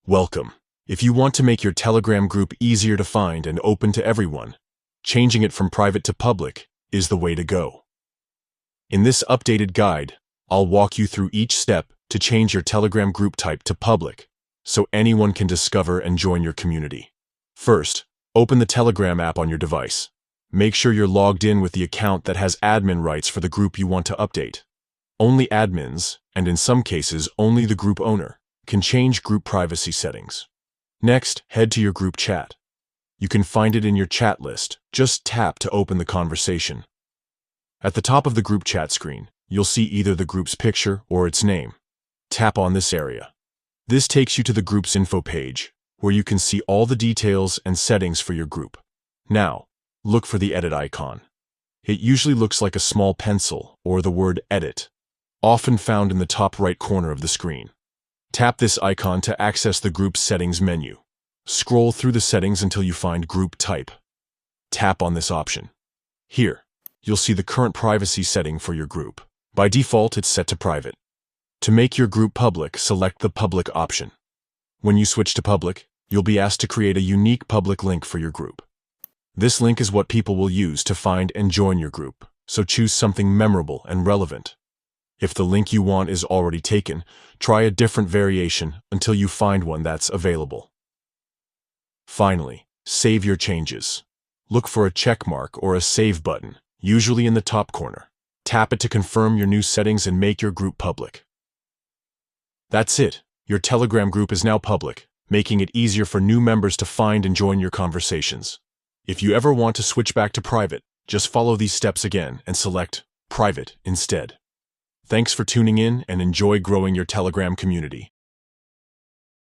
Welcome. If you want to make your Telegram group easier to find and open to everyone, changing it from private to public is the way to go. In this updated guide, I'll walk you through each step to change your Telegram group type to public, so anyone can discover and join your community. First, open the Telegram app on your device. Make sure you're logged in with the account that has admin rights for the group you want to update. Only admins, and in some cases only the group owner, can change group privacy settings. Next, head to your group chat. You can find it in your chat list. Just tap to open the conversation. At the top of the group chat screen, you'll see either the group's picture or its name. Tap on this area. This takes you to the group's info page, where you can see all the details and settings for your group. Now, look for the edit icon. It usually looks like a small pencil or the word edit, often found in the top right corner of the screen. Tap this icon to access the group's settings menu. Scroll through the settings until you find group type. Tap on this option. Here, you'll see the current privacy setting for your group. By default, it's set to private. To make your group public, select the public option. When you switch to public, you'll be asked to create a unique public link for your group. This link is what people will use to find and join your group, so choose something memorable and relevant. If the link you want is already taken, try a different variation until you find one that's available. Finally, save your changes. Look for a check mark or a save button, usually in the top corner. Tap it to confirm your new settings and make your group public. That's it. Your Telegram group is now public, making it easier for new members to find and join your conversations. If you ever want to switch back to private, just follow these steps again and select Private instead. Thanks for tuning in and enjoy growing your Telegram community.